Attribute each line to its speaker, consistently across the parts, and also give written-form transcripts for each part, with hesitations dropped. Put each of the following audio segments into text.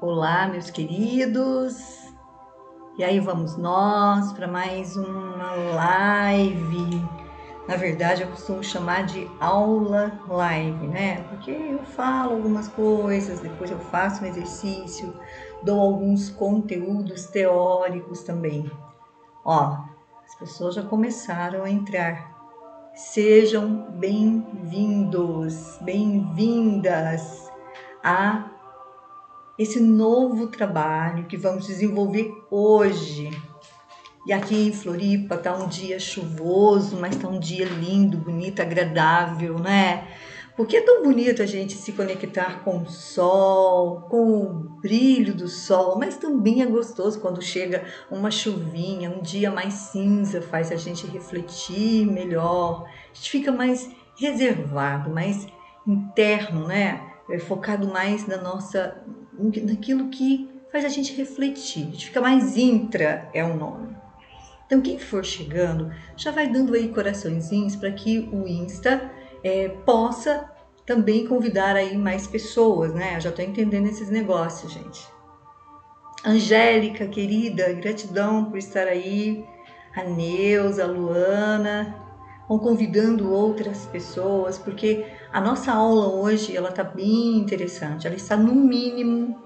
Speaker 1: Olá, meus queridos. E aí vamos nós para mais uma live. Na verdade, eu costumo chamar de aula live, né? Porque eu falo algumas coisas, depois eu faço um exercício, dou alguns conteúdos teóricos também. Ó, as pessoas já começaram a entrar. Sejam bem-vindos, bem-vindas a esse novo trabalho que vamos desenvolver hoje. E aqui em Floripa tá um dia chuvoso, mas tá um dia lindo, bonito, agradável, né? Porque é tão bonito a gente se conectar com o sol, com o brilho do sol, mas também é gostoso quando chega uma chuvinha, um dia mais cinza, faz a gente refletir melhor, a gente fica mais reservado, mais interno, né? Focado mais naquilo que faz a gente refletir, a gente fica mais intra, é o nome. Então, quem for chegando, já vai dando aí coraçõezinhos para que o Insta possa também convidar aí mais pessoas, né? Eu já estou entendendo esses negócios, gente. Angélica, querida, gratidão por estar aí. A Neuza, a Luana, vão convidando outras pessoas, porque a nossa aula hoje, ela está bem interessante. Ela está, no mínimo,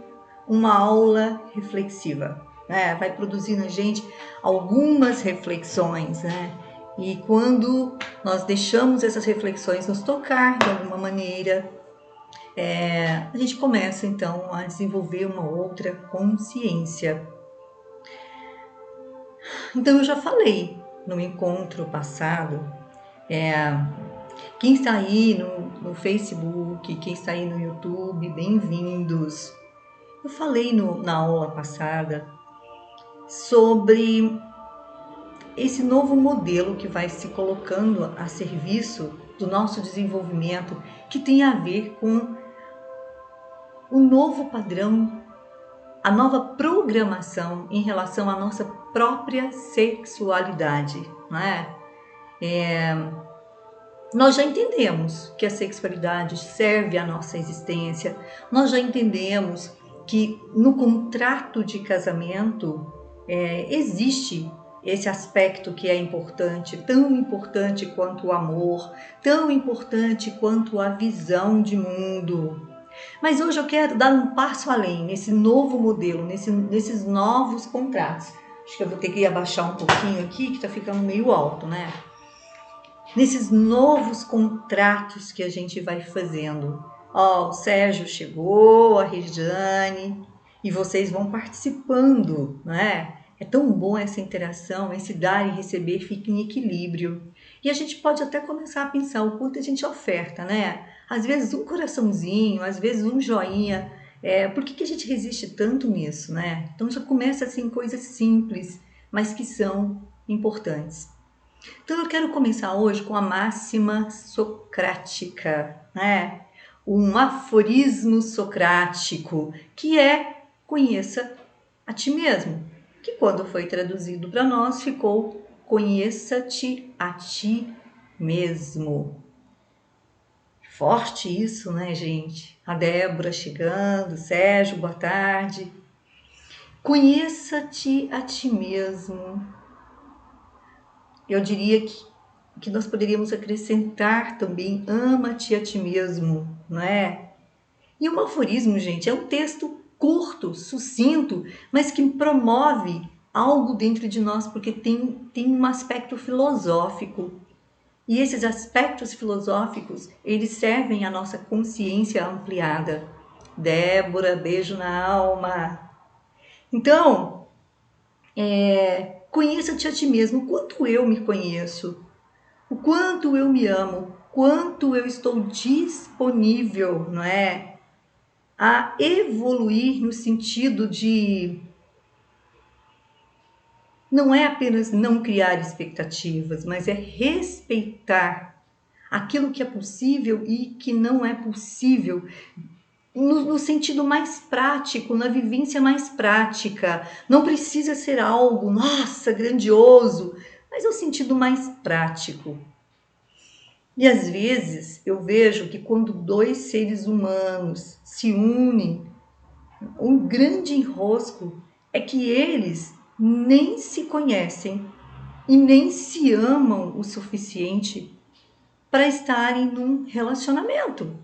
Speaker 1: uma aula reflexiva, né? Vai produzir na gente algumas reflexões, né? E quando nós deixamos essas reflexões nos tocar de alguma maneira, a gente começa então a desenvolver uma outra consciência. Então eu já falei no encontro passado, quem está aí no Facebook, quem está aí no YouTube, bem-vindos. Eu falei na aula passada sobre esse novo modelo que vai se colocando a serviço do nosso desenvolvimento, que tem a ver com o novo padrão, a nova programação em relação à nossa própria sexualidade, não é? Nós já entendemos que a sexualidade serve à nossa existência, nós já entendemos que no contrato de casamento existe esse aspecto que é importante, tão importante quanto o amor, tão importante quanto a visão de mundo. Mas hoje eu quero dar um passo além, nesse novo modelo, nesses novos contratos. Acho que eu vou ter que abaixar um pouquinho aqui, que está ficando meio alto, né? Nesses novos contratos que a gente vai fazendo. Ó, o Sérgio chegou, a Regiane, e vocês vão participando, né? É tão bom essa interação, esse dar e receber fica em equilíbrio. E a gente pode até começar a pensar o quanto a gente oferta, né? Às vezes um coraçãozinho, às vezes um joinha. Por que a gente resiste tanto nisso, né? Então já começa assim coisas simples, mas que são importantes. Então eu quero começar hoje com a máxima socrática, né? Um aforismo socrático, que é conheça a ti mesmo, que quando foi traduzido para nós ficou conheça-te a ti mesmo. Forte isso, né, gente? A Débora chegando, Sérgio, boa tarde. Conheça-te a ti mesmo. Eu diria que nós poderíamos acrescentar também ama-te a ti mesmo, não é? E o aforismo, gente, é um texto curto, sucinto, mas que promove algo dentro de nós, porque tem um aspecto filosófico. E esses aspectos filosóficos, eles servem à nossa consciência ampliada. Débora, beijo na alma. Então, conheça-te a ti mesmo, o quanto eu me conheço, o quanto eu me amo, quanto eu estou disponível, não é? A evoluir no sentido de não é apenas não criar expectativas, mas é respeitar aquilo que é possível e que não é possível, no sentido mais prático, na vivência mais prática. Não precisa ser algo, nossa, grandioso, mas é o sentido mais prático. E às vezes eu vejo que quando dois seres humanos se unem, O grande enrosco é que eles nem se conhecem e nem se amam o suficiente para estarem num relacionamento.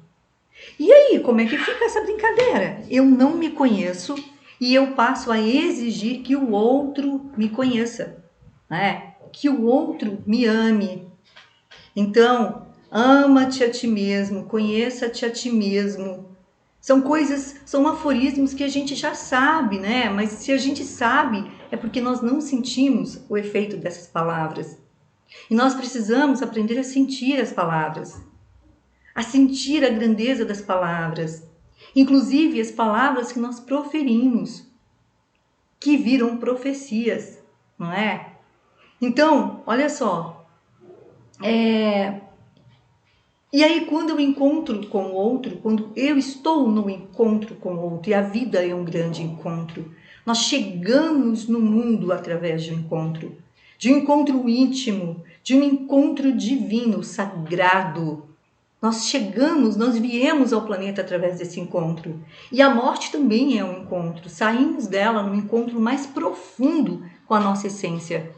Speaker 1: E aí, como é que fica essa brincadeira? Eu não me conheço e eu passo a exigir que o outro me conheça, né? Que o outro me ame. Então, ama-te a ti mesmo, conheça-te a ti mesmo. São coisas, são aforismos que a gente já sabe, né? Mas se a gente sabe, é porque nós não sentimos o efeito dessas palavras. E nós precisamos aprender a sentir as palavras, a sentir a grandeza das palavras, inclusive as palavras que nós proferimos, que viram profecias, não é? Então, olha só, e aí quando eu encontro com o outro, quando eu estou no encontro com o outro, e a vida é um grande encontro, nós chegamos no mundo através de um encontro íntimo, de um encontro divino, sagrado. Nós chegamos, nós viemos ao planeta através desse encontro. E a morte também é um encontro. Saímos dela num encontro mais profundo com a nossa essência.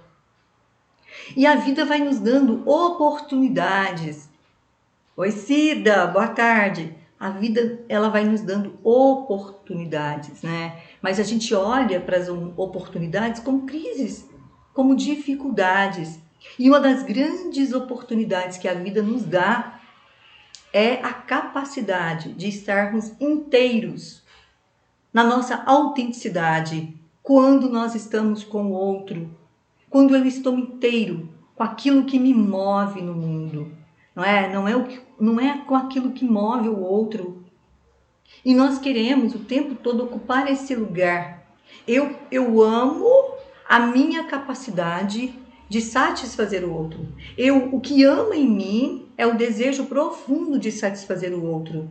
Speaker 1: E a vida vai nos dando oportunidades. Oi, Cida, boa tarde. A vida, ela vai nos dando oportunidades, né? Mas a gente olha para as oportunidades como crises, como dificuldades. E uma das grandes oportunidades que a vida nos dá é a capacidade de estarmos inteiros na nossa autenticidade quando nós estamos com o outro, quando eu estou inteiro com aquilo que me move no mundo, não é? Não é com aquilo que move o outro. E nós queremos o tempo todo ocupar esse lugar. Eu amo a minha capacidade de satisfazer o outro. O que amo em mim é o desejo profundo de satisfazer o outro.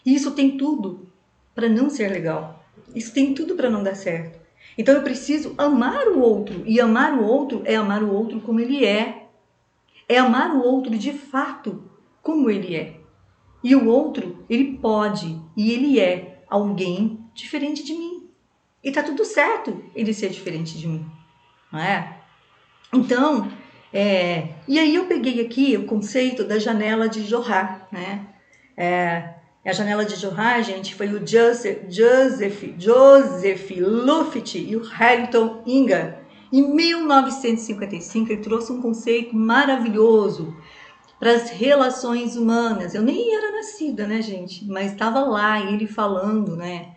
Speaker 1: E isso tem tudo para não ser legal. Isso tem tudo para não dar certo. Então eu preciso amar o outro. E amar o outro é amar o outro como ele é. É amar o outro de fato como ele é. E o outro, ele pode e ele é alguém diferente de mim. E tá tudo certo ele ser diferente de mim, não é? Então, e aí eu peguei aqui o conceito da janela de Johar, né? A janela de Johar, gente, foi o Joseph Luft e o Harrington Inga. Em 1955, ele trouxe um conceito maravilhoso para as relações humanas. Eu nem era nascida, né, gente? Mas estava lá ele falando, né,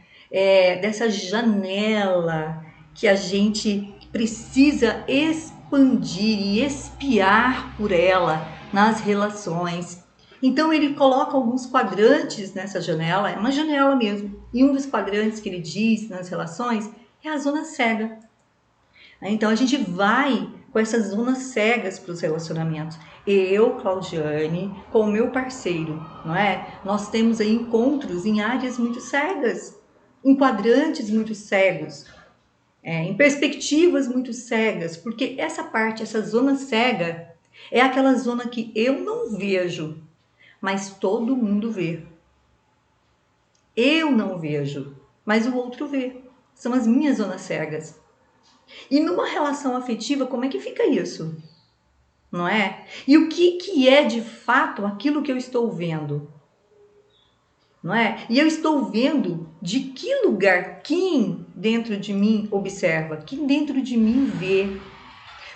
Speaker 1: dessa janela que a gente precisa expandir e espiar por ela nas relações. Então ele coloca alguns quadrantes nessa janela, é uma janela mesmo. E um dos quadrantes que ele diz nas relações é a zona cega. Então a gente vai com essas zonas cegas para os relacionamentos. Eu, Claudiane, com o meu parceiro, não é? Nós temos aí encontros em áreas muito cegas, em quadrantes muito cegos, em perspectivas muito cegas, porque essa parte, essa zona cega, é aquela zona que eu não vejo, mas todo mundo vê. Eu não vejo, mas o outro vê. São as minhas zonas cegas. E numa relação afetiva, como é que fica isso? Não é? E o que é de fato aquilo que eu estou vendo? Não é? E eu estou vendo de que lugar, quem dentro de mim observa, quem dentro de mim vê.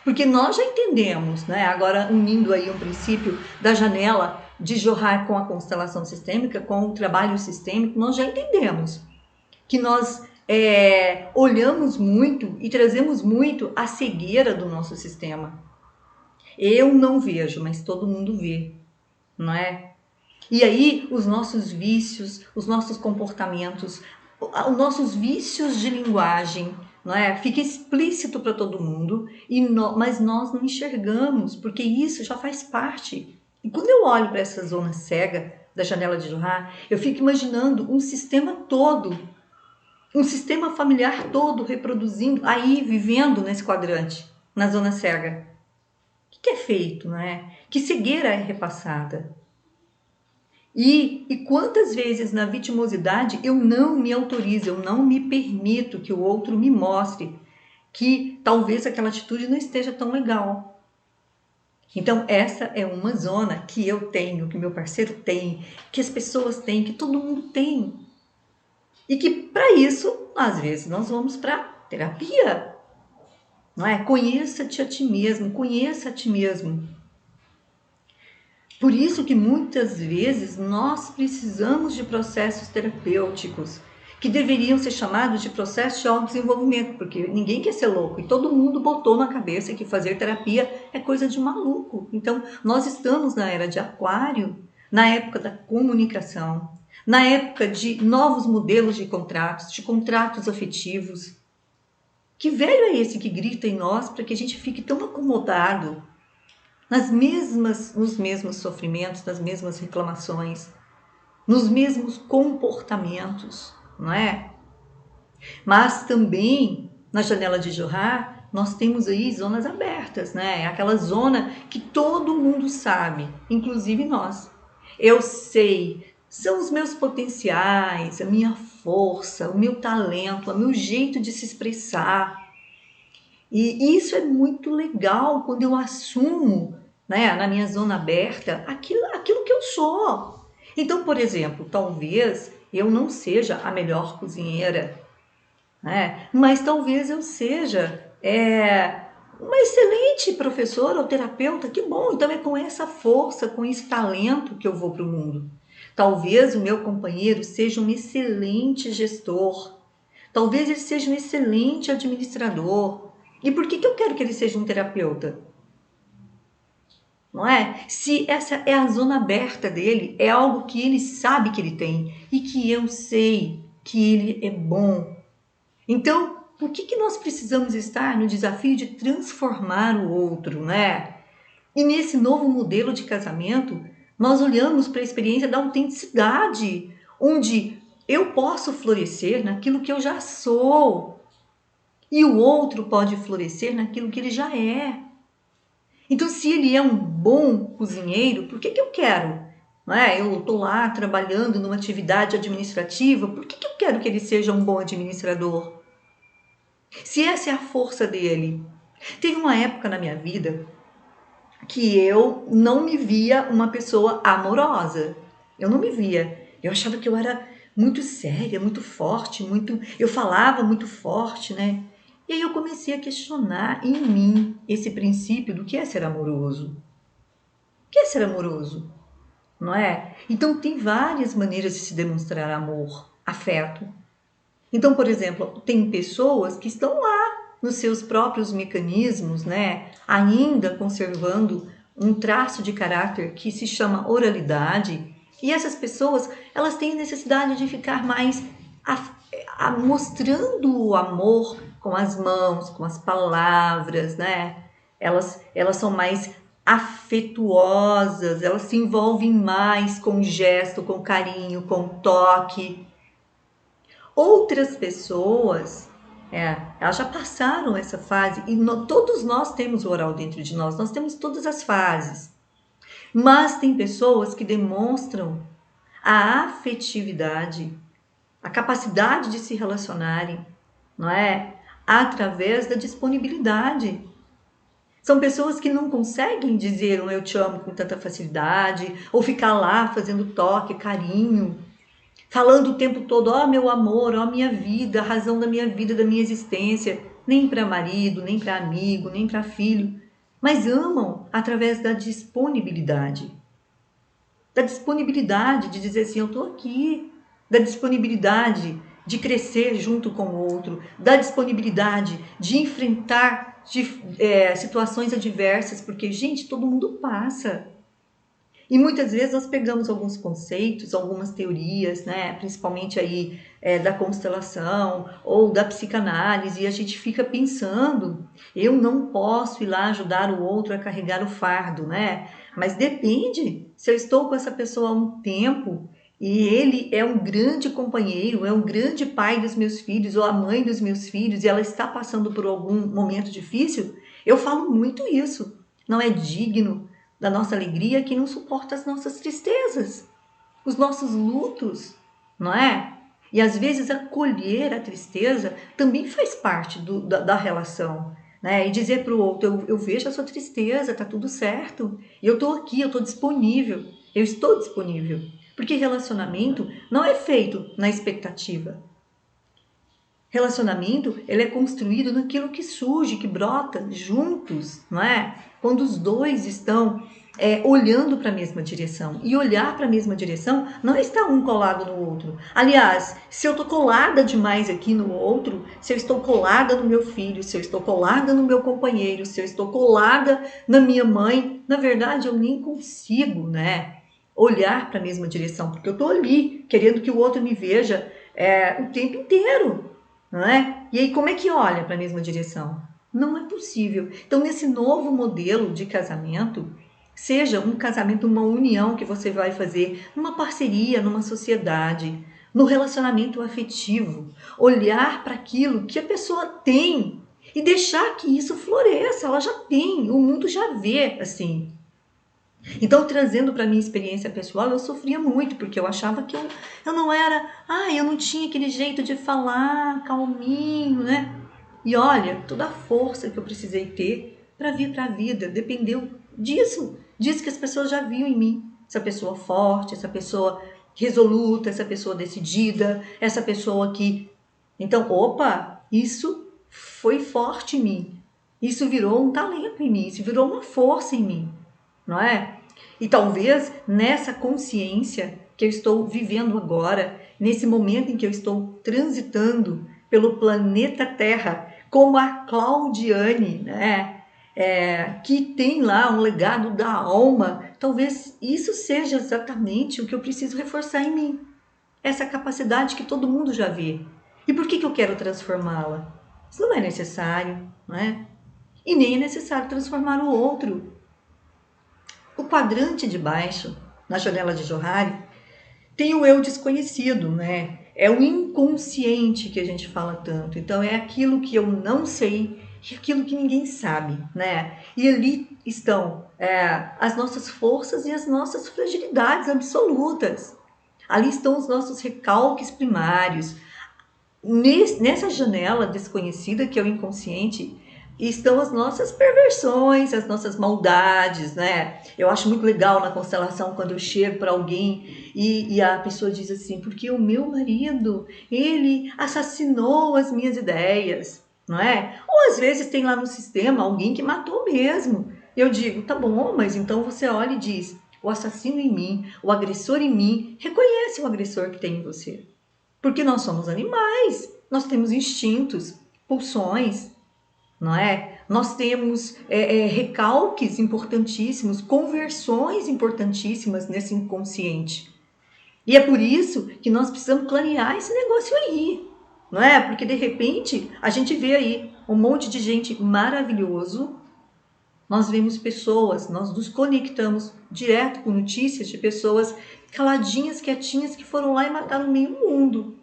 Speaker 1: Porque nós já entendemos, né? Agora unindo aí um princípio da janela de Johar com a constelação sistêmica, com o trabalho sistêmico, nós já entendemos que nós olhamos muito e trazemos muito a cegueira do nosso sistema. Eu não vejo, mas todo mundo vê, não é? E aí os nossos vícios, os nossos comportamentos, os nossos vícios de linguagem, não é? Fica explícito para todo mundo, mas nós não enxergamos, porque isso já faz parte. E quando eu olho para essa zona cega da janela de Johar, eu fico imaginando um sistema todo, um sistema familiar todo reproduzindo, aí vivendo nesse quadrante, na zona cega. O que é feito, não é? Que cegueira é repassada? E quantas vezes na vitimosidade eu não me autorizo, eu não me permito que o outro me mostre que talvez aquela atitude não esteja tão legal. Então essa é uma zona que eu tenho, que meu parceiro tem, que as pessoas têm, que todo mundo tem. E que para isso, às vezes, nós vamos para terapia. Não é? Conheça-te a ti mesmo, conheça a ti mesmo. Por isso que muitas vezes nós precisamos de processos terapêuticos, que deveriam ser chamados de processos de autodesenvolvimento, porque ninguém quer ser louco e todo mundo botou na cabeça que fazer terapia é coisa de maluco. Então, nós estamos na era de Aquário, na época da comunicação, na época de novos modelos de contratos afetivos. Que velho é esse que grita em nós para que a gente fique tão acomodado nos mesmos sofrimentos, nas mesmas reclamações, nos mesmos comportamentos, não é? Mas também, na janela de Johar, nós temos aí zonas abertas, né? Aquela zona que todo mundo sabe, inclusive nós. Eu sei, são os meus potenciais, a minha força, o meu talento, o meu jeito de se expressar. E isso é muito legal quando eu assumo, né, na minha zona aberta aquilo que eu sou. Então, por exemplo, talvez eu não seja a melhor cozinheira, né, mas talvez eu seja uma excelente professora ou terapeuta. Que bom, então é com essa força, com esse talento que eu vou para o mundo. Talvez o meu companheiro seja um excelente gestor. Talvez ele seja um excelente administrador. E por que eu quero que ele seja um terapeuta? Não é? Se essa é a zona aberta dele, é algo que ele sabe que ele tem e que eu sei que ele é bom. Então, por que nós precisamos estar no desafio de transformar o outro, né? E nesse novo modelo de casamento, nós olhamos para a experiência da autenticidade, onde eu posso florescer naquilo que eu já sou e o outro pode florescer naquilo que ele já é. Então, se ele é um bom cozinheiro, por que eu quero? Não é? Eu estou lá trabalhando numa atividade administrativa, por que eu quero que ele seja um bom administrador? Se essa é a força dele. Teve uma época na minha vida que eu não me via uma pessoa amorosa. Eu não me via. Eu achava que eu era muito séria, muito forte, eu falava muito forte, né? E aí eu comecei a questionar em mim esse princípio do que é ser amoroso. O que é ser amoroso? Não é? Então tem várias maneiras de se demonstrar amor, afeto. Então, por exemplo, tem pessoas que estão lá nos seus próprios mecanismos, né? Ainda conservando um traço de caráter que se chama oralidade. E essas pessoas, elas têm necessidade de ficar mais mostrando o amor com as mãos, com as palavras, né? Elas são mais afetuosas, elas se envolvem mais com gesto, com carinho, com toque. Outras pessoas, elas já passaram essa fase e todos nós temos o oral dentro de nós temos todas as fases. Mas tem pessoas que demonstram a afetividade, a capacidade de se relacionarem, não é? Através da disponibilidade. São pessoas que não conseguem dizer um eu te amo com tanta facilidade, ou ficar lá fazendo toque, carinho, falando o tempo todo, ó meu amor, ó minha vida, a razão da minha vida, da minha existência, nem para marido, nem para amigo, nem para filho, mas amam através da disponibilidade. Da disponibilidade de dizer assim, eu estou aqui, da disponibilidade de crescer junto com o outro, da disponibilidade de enfrentar situações adversas, porque, gente, todo mundo passa. E muitas vezes nós pegamos alguns conceitos, algumas teorias, né, principalmente aí da constelação ou da psicanálise, e a gente fica pensando, eu não posso ir lá ajudar o outro a carregar o fardo, né? Mas depende, se eu estou com essa pessoa há um tempo e ele é um grande companheiro, é um grande pai dos meus filhos ou a mãe dos meus filhos e ela está passando por algum momento difícil, eu falo muito isso. Não é digno da nossa alegria quem não suporta as nossas tristezas. os nossos lutos, não é? E às vezes acolher a tristeza também faz parte da relação, né? E dizer para o outro, eu vejo a sua tristeza, tá tudo certo, e eu tô aqui, eu tô disponível, eu estou disponível. Porque relacionamento não é feito na expectativa. Relacionamento, ele é construído naquilo que surge, que brota juntos, não é? Quando os dois estão olhando para a mesma direção. E olhar para a mesma direção não é estar um colado no outro. Aliás, se eu estou colada demais aqui no outro, se eu estou colada no meu filho, se eu estou colada no meu companheiro, se eu estou colada na minha mãe, na verdade eu nem consigo, né? Olhar para a mesma direção, porque eu estou ali, querendo que o outro me veja o tempo inteiro. Não é? E aí como é que olha para a mesma direção? Não é possível. Então, nesse novo modelo de casamento, seja um casamento, uma união que você vai fazer, numa parceria, numa sociedade, no relacionamento afetivo, olhar para aquilo que a pessoa tem e deixar que isso floresça. Ela já tem, o mundo já vê assim. Então, trazendo para minha experiência pessoal, eu sofria muito, porque eu achava que eu não era, eu não tinha aquele jeito de falar calminho, né? E olha, toda a força que eu precisei ter para vir para a vida dependeu disso que as pessoas já viam em mim. Essa pessoa forte, essa pessoa resoluta, essa pessoa decidida, essa pessoa que... Então, opa, isso foi forte em mim. Isso virou um talento em mim, isso virou uma força em mim, não é? E talvez nessa consciência que eu estou vivendo agora, nesse momento em que eu estou transitando pelo planeta Terra, como a Claudiane, né? Que tem lá um legado da alma, talvez isso seja exatamente o que eu preciso reforçar em mim. Essa capacidade que todo mundo já vê. E por que eu quero transformá-la? Isso não é necessário, não é? E nem é necessário transformar o outro. O quadrante de baixo, na janela de Johari, tem o eu desconhecido, né? É o inconsciente que a gente fala tanto. Então, é aquilo que eu não sei e aquilo que ninguém sabe, né? E ali estão as nossas forças e as nossas fragilidades absolutas. Ali estão os nossos recalques primários. Nessa janela desconhecida, que é o inconsciente, estão as nossas perversões, as nossas maldades, né? Eu acho muito legal na constelação quando eu chego para alguém e a pessoa diz assim, porque o meu marido, ele assassinou as minhas ideias, não é? Ou às vezes tem lá no sistema alguém que matou mesmo. Eu digo, tá bom, mas então você olha e diz, o assassino em mim, o agressor em mim, reconhece o agressor que tem em você. Porque nós somos animais, nós temos instintos, pulsões, não é? Nós temos recalques importantíssimos, conversões importantíssimas nesse inconsciente. E é por isso que nós precisamos clarear esse negócio aí, não é? Porque de repente a gente vê aí um monte de gente maravilhoso, nós vemos pessoas, nós nos conectamos direto com notícias de pessoas caladinhas, quietinhas, que foram lá e mataram meio mundo.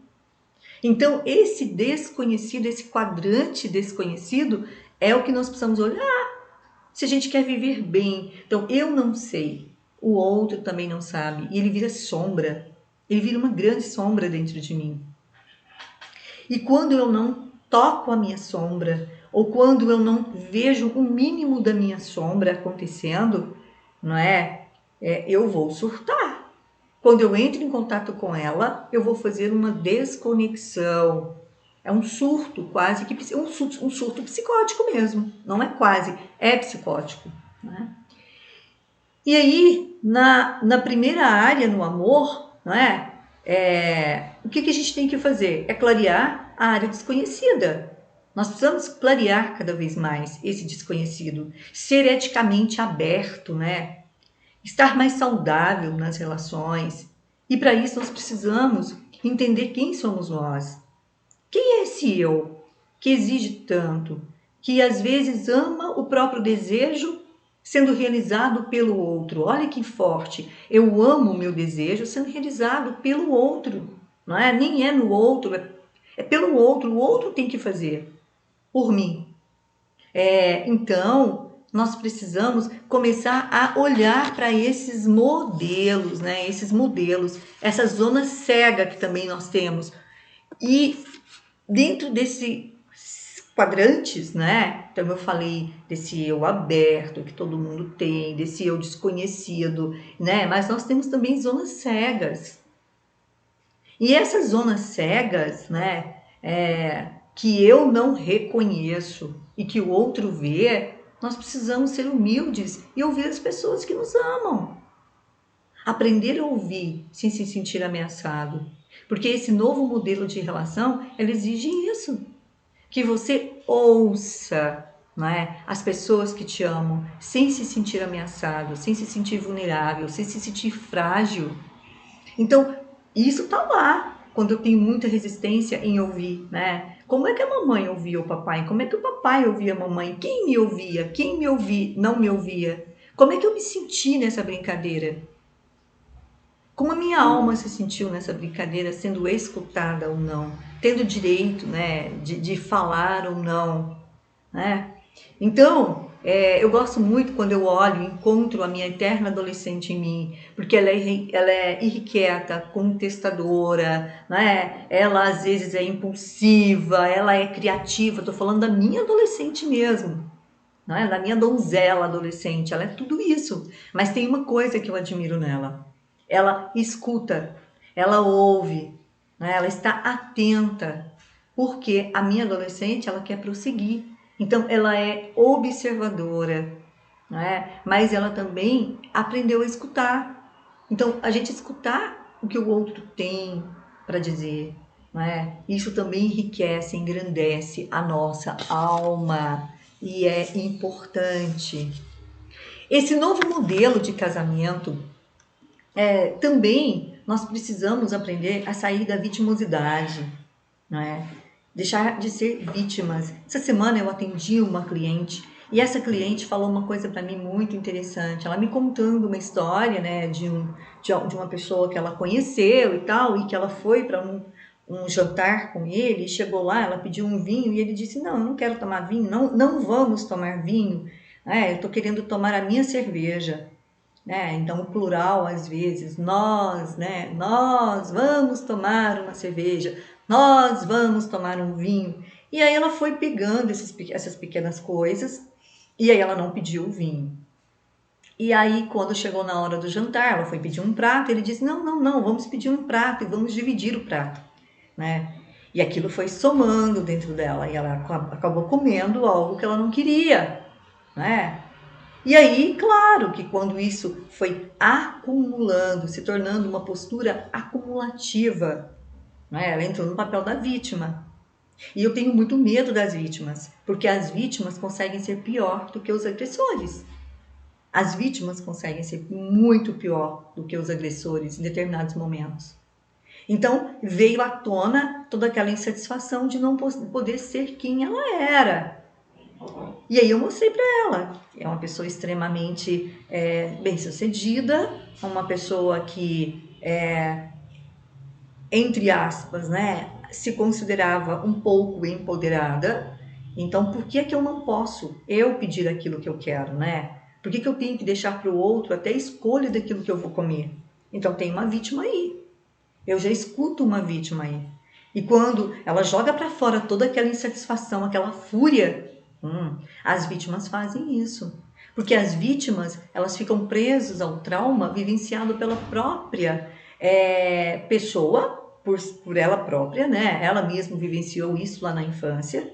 Speaker 1: Então, esse desconhecido, esse quadrante desconhecido, é o que nós precisamos olhar se a gente quer viver bem. Então, eu não sei, o outro também não sabe, e ele vira sombra, ele vira uma grande sombra dentro de mim. E quando eu não toco a minha sombra, ou quando eu não vejo o mínimo da minha sombra acontecendo, não é? Eu vou surtar. Quando eu entro em contato com ela, eu vou fazer uma desconexão. É um surto quase que um surto psicótico mesmo. Não é quase, é psicótico. Né? E aí, na primeira área, no amor, não é? O que a gente tem que fazer? É clarear a área desconhecida. Nós precisamos clarear cada vez mais esse desconhecido. Ser eticamente aberto, né? Estar mais saudável nas relações. E para isso nós precisamos entender quem somos nós. Quem é esse eu que exige tanto, que às vezes ama o próprio desejo sendo realizado pelo outro? Olha que forte. Eu amo o meu desejo sendo realizado pelo outro. Não é? Nem é no outro, é pelo outro. O outro tem que fazer por mim. Então, nós precisamos começar a olhar para esses modelos, né? Esses modelos, essa zona cega que também nós temos. E dentro desses quadrantes, né? Então eu falei desse eu aberto que todo mundo tem, desse eu desconhecido, né? Mas nós temos também zonas cegas. E essas zonas cegas, né? Que eu não reconheço e que o outro vê, nós precisamos ser humildes e ouvir as pessoas que nos amam. Aprender a ouvir sem se sentir ameaçado. Porque esse novo modelo de relação, ele exige isso. Que você ouça, não é? As pessoas que te amam sem se sentir ameaçado, sem se sentir vulnerável, sem se sentir frágil. Então, isso está lá, quando eu tenho muita resistência em ouvir, né? Como é que a mamãe ouvia o papai? Como é que o papai ouvia a mamãe? Quem me ouvia? Quem me ouvia? Não me ouvia? Como é que eu me senti nessa brincadeira? Como a minha alma se sentiu nessa brincadeira, sendo escutada ou não? Tendo direito, né, de falar ou não, né? Então, eu gosto muito quando eu olho e encontro a minha eterna adolescente em mim, porque ela é irrequieta, contestadora, né? Ela às vezes é impulsiva, ela é criativa. Estou falando da minha adolescente mesmo, né? Da minha donzela adolescente. Ela é tudo isso. Mas tem uma coisa que eu admiro nela: ela escuta, ela ouve, né? Ela está atenta, porque a minha adolescente ela quer prosseguir. Então, ela é observadora, né? Mas ela também aprendeu a escutar. Então, a gente escutar o que o outro tem para dizer, né? Isso também enriquece, engrandece a nossa alma e é importante. Esse novo modelo de casamento, também nós precisamos aprender a sair da vitimosidade, né? Deixar de ser vítimas. Essa semana eu atendi uma cliente e essa cliente falou uma coisa para mim muito interessante. Ela me contando uma história, né, de uma pessoa que ela conheceu e tal, e que ela foi para um jantar com ele, e chegou lá, ela pediu um vinho e ele disse: não, eu não quero tomar vinho, não vamos tomar vinho, eu estou querendo tomar a minha cerveja. Então, o plural, às vezes, nós, né? Nós vamos tomar uma cerveja, nós vamos tomar um vinho. E aí ela foi pegando essas pequenas coisas, e aí ela não pediu o vinho. E aí, quando chegou na hora do jantar, ela foi pedir um prato, ele disse: não, vamos pedir um prato e vamos dividir o prato, né? E aquilo foi somando dentro dela, e ela acabou comendo algo que ela não queria, né? E aí, claro que quando isso foi acumulando, se tornando uma postura acumulativa, né, ela entrou no papel da vítima. E eu tenho muito medo das vítimas, porque as vítimas conseguem ser pior do que os agressores. As vítimas conseguem ser muito pior do que os agressores em determinados momentos. Então, veio à tona toda aquela insatisfação de não poder ser quem ela era. E aí eu mostrei para ela, é uma pessoa extremamente bem-sucedida, uma pessoa que, entre aspas, né, se considerava um pouco empoderada. Então, por que eu não posso eu pedir aquilo que eu quero, né? Por que eu tenho que deixar para o outro até a escolha daquilo que eu vou comer? Então, tem uma vítima aí. Eu já escuto uma vítima aí. E quando ela joga para fora toda aquela insatisfação, aquela fúria, as vítimas fazem isso. Porque as vítimas, elas ficam presas ao trauma vivenciado pela própria pessoa, por ela própria, né? Ela mesma vivenciou isso lá na infância.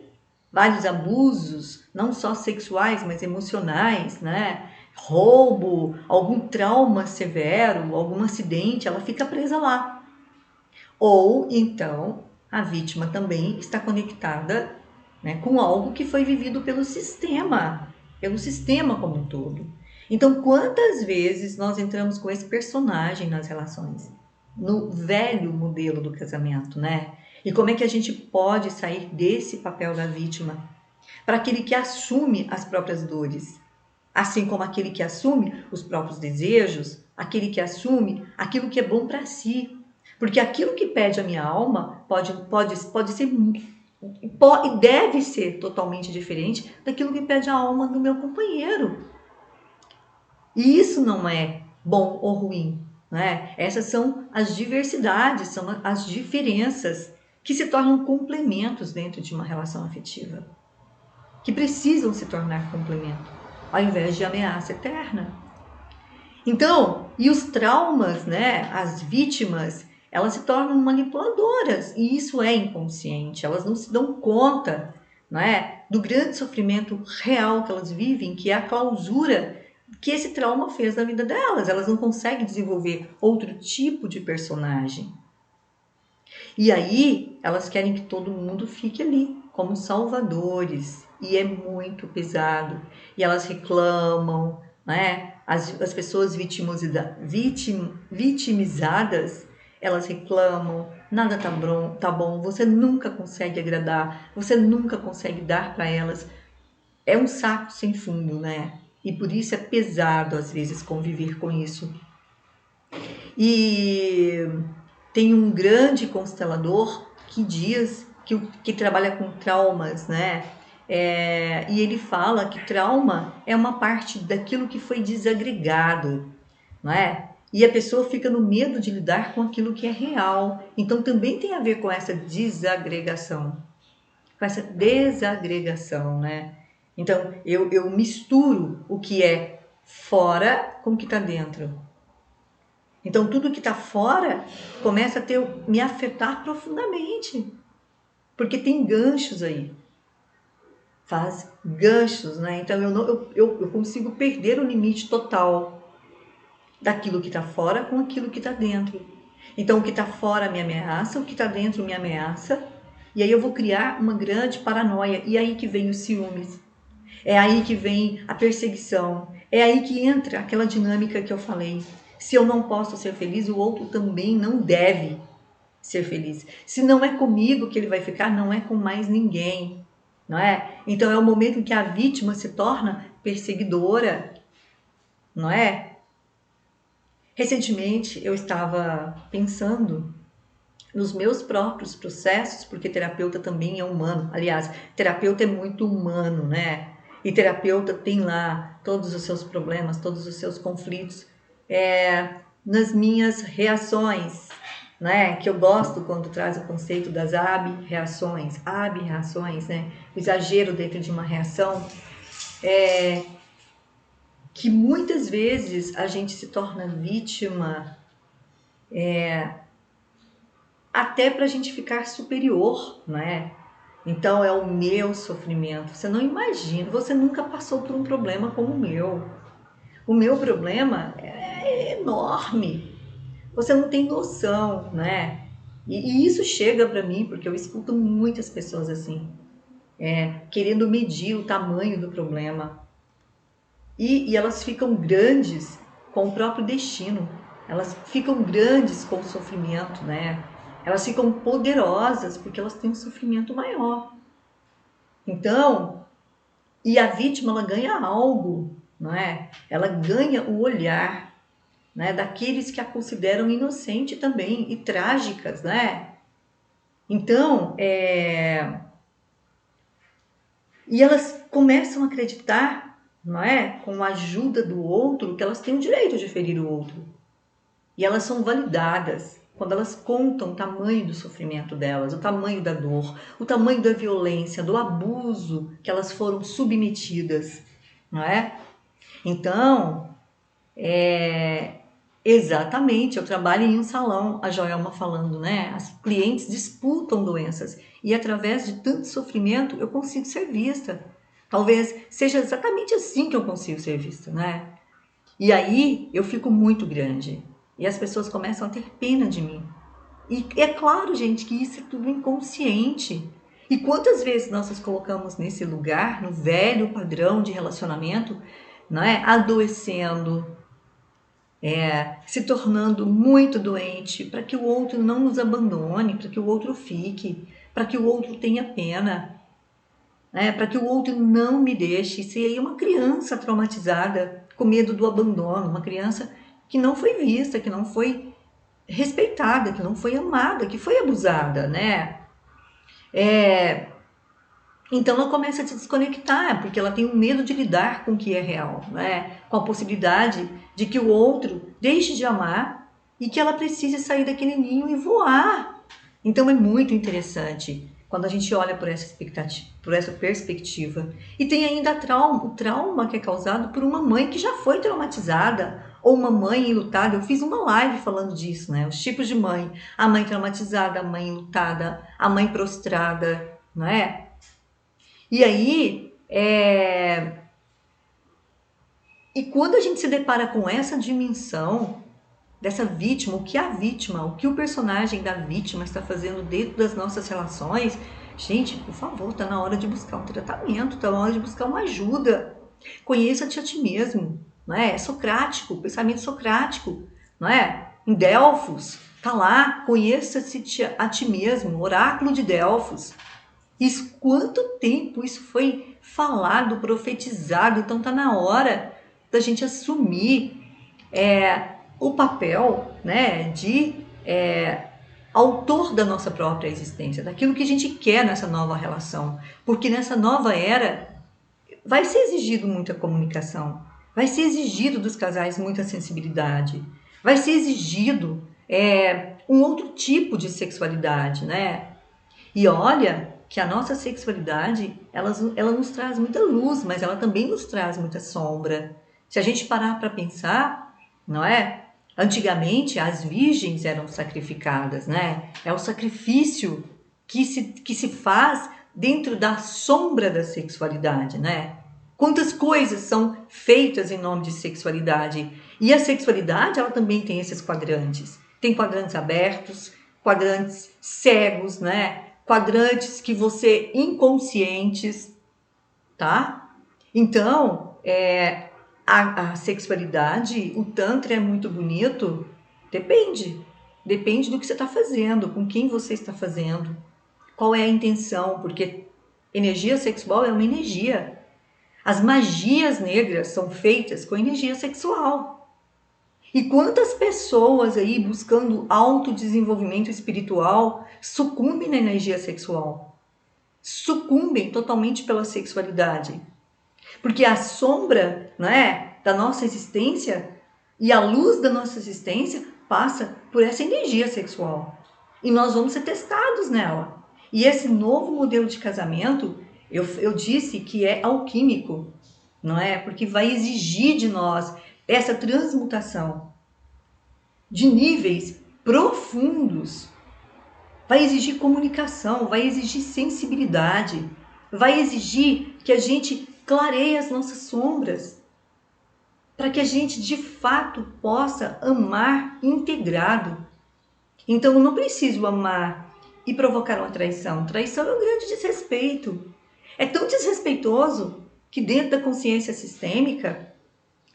Speaker 1: Vários abusos, não só sexuais, mas emocionais, né? Roubo, algum trauma severo, algum acidente, ela fica presa lá. Ou então a vítima também está conectada, né, com algo que foi vivido pelo sistema como um todo. Então, quantas vezes nós entramos com esse personagem nas relações, no velho modelo do casamento, né? E como é que a gente pode sair desse papel da vítima para aquele que assume as próprias dores, assim como aquele que assume os próprios desejos, aquele que assume aquilo que é bom para si. Porque aquilo que pede a minha alma pode ser e deve ser totalmente diferente daquilo que pede a alma do meu companheiro. E isso não é bom ou ruim, né? Essas são as diversidades, são as diferenças que se tornam complementos dentro de uma relação afetiva, que precisam se tornar complemento, ao invés de ameaça eterna. Então, e os traumas, né? As vítimas, elas se tornam manipuladoras, e isso é inconsciente, elas não se dão conta, né, do grande sofrimento real que elas vivem, que é a clausura que esse trauma fez na vida delas. Elas não conseguem desenvolver outro tipo de personagem. E aí, elas querem que todo mundo fique ali, como salvadores, e é muito pesado. E elas reclamam, né? As pessoas vitimizadas, elas reclamam, nada tá bom, você nunca consegue agradar, você nunca consegue dar para elas. É um saco sem fundo, né? E por isso é pesado, às vezes, conviver com isso. E tem um grande constelador que diz que trabalha com traumas, né? E ele fala que trauma é uma parte daquilo que foi desagregado, não é? E a pessoa fica no medo de lidar com aquilo que é real. Então também tem a ver com essa desagregação, com essa desagregação, né? Então eu misturo o que é fora com o que está dentro. Então tudo que está fora começa a me afetar profundamente, porque tem ganchos aí, faz ganchos, né? Então eu consigo perder o limite total daquilo que está fora com aquilo que está dentro. Então o que está fora me ameaça, o que está dentro me ameaça, e aí eu vou criar uma grande paranoia, e é aí que vem os ciúmes, é aí que vem a perseguição, é aí que entra aquela dinâmica que eu falei. Se eu não posso ser feliz, o outro também não deve ser feliz. Se não é comigo que ele vai ficar, não é com mais ninguém, não é? Então é o momento em que a vítima se torna perseguidora, não é? Recentemente eu estava pensando nos meus próprios processos, porque terapeuta também é humano. Aliás, terapeuta é muito humano, né? E terapeuta tem lá todos os seus problemas, todos os seus conflitos. Nas minhas reações, né? Que eu gosto quando traz o conceito das ab-reações, né? O exagero dentro de uma reação, que muitas vezes a gente se torna vítima, até para a gente ficar superior, né? Então é o meu sofrimento. Você não imagina, você nunca passou por um problema como o meu. O meu problema é enorme. Você não tem noção, né? E isso chega para mim porque eu escuto muitas pessoas assim, querendo medir o tamanho do problema. E elas ficam grandes com o próprio destino. Elas ficam grandes com o sofrimento, né? Elas ficam poderosas porque elas têm um sofrimento maior. Então, e a vítima, ela ganha algo, não é? Ela ganha o olhar, né, daqueles que a consideram inocente também e trágicas, né? Então, e elas começam a acreditar, não é, com a ajuda do outro, que elas têm o direito de ferir o outro. E elas são validadas quando elas contam o tamanho do sofrimento delas, o tamanho da dor, o tamanho da violência, do abuso que elas foram submetidas, não é? Então, exatamente, eu trabalho em um salão, a Joelma falando, né? As clientes disputam doenças e através de tanto sofrimento eu consigo ser vista. Talvez seja exatamente assim que eu consigo ser vista, né? E aí eu fico muito grande e as pessoas começam a ter pena de mim. E é claro, gente, que isso é tudo inconsciente. E quantas vezes nós nos colocamos nesse lugar, no velho padrão de relacionamento, não é? Adoecendo, se tornando muito doente, para que o outro não nos abandone, para que o outro fique, para que o outro tenha pena, né? Para que o outro não me deixe. Se aí uma criança traumatizada, com medo do abandono, uma criança que não foi vista, que não foi respeitada, que não foi amada, que foi abusada, né? Então ela começa a se desconectar, porque ela tem um medo de lidar com o que é real, né? Com a possibilidade de que o outro deixe de amar e que ela precise sair daquele ninho e voar. Então é muito interessante quando a gente olha por essa expectativa, por essa perspectiva. E tem ainda o trauma que é causado por uma mãe que já foi traumatizada, ou uma mãe enlutada. Eu fiz uma live falando disso, né? Os tipos de mãe. A mãe traumatizada, a mãe enlutada, a mãe prostrada, não é? E aí, e quando a gente se depara com essa dimensão dessa vítima, o que o personagem da vítima está fazendo dentro das nossas relações, gente, por favor, está na hora de buscar um tratamento, está na hora de buscar uma ajuda. Conheça-te a ti mesmo, não é? É socrático, pensamento socrático, não é? Em Delfos, tá lá, conheça-te a ti mesmo, oráculo de Delfos. Isso, quanto tempo isso foi falado, profetizado, então tá na hora da gente assumir o papel, né, de autor da nossa própria existência, daquilo que a gente quer nessa nova relação, porque nessa nova era vai ser exigido muita comunicação, vai ser exigido dos casais muita sensibilidade, vai ser exigido um outro tipo de sexualidade, né? E olha que a nossa sexualidade, ela nos traz muita luz, mas ela também nos traz muita sombra. Se a gente parar para pensar, não é? Antigamente as virgens eram sacrificadas, né? É o sacrifício que se faz dentro da sombra da sexualidade, né? Quantas coisas são feitas em nome de sexualidade? E a sexualidade, ela também tem esses quadrantes. Tem quadrantes abertos, quadrantes cegos, né? Quadrantes que você inconscientes, tá? Então, a sexualidade, o tantra é muito bonito, depende do que você está fazendo, com quem você está fazendo, qual é a intenção, porque energia sexual é uma energia. As magias negras são feitas com energia sexual. E quantas pessoas aí buscando autodesenvolvimento espiritual sucumbem na energia sexual? Sucumbem totalmente pela sexualidade. Porque a sombra, não é, da nossa existência e a luz da nossa existência passa por essa energia sexual. E nós vamos ser testados nela. E esse novo modelo de casamento, eu disse que é alquímico, não é? Porque vai exigir de nós essa transmutação de níveis profundos. Vai exigir comunicação, vai exigir sensibilidade, vai exigir que a gente clareie as nossas sombras, para que a gente de fato possa amar integrado. Então eu não preciso amar e provocar uma traição. Traição é um grande desrespeito. É tão desrespeitoso que dentro da consciência sistêmica,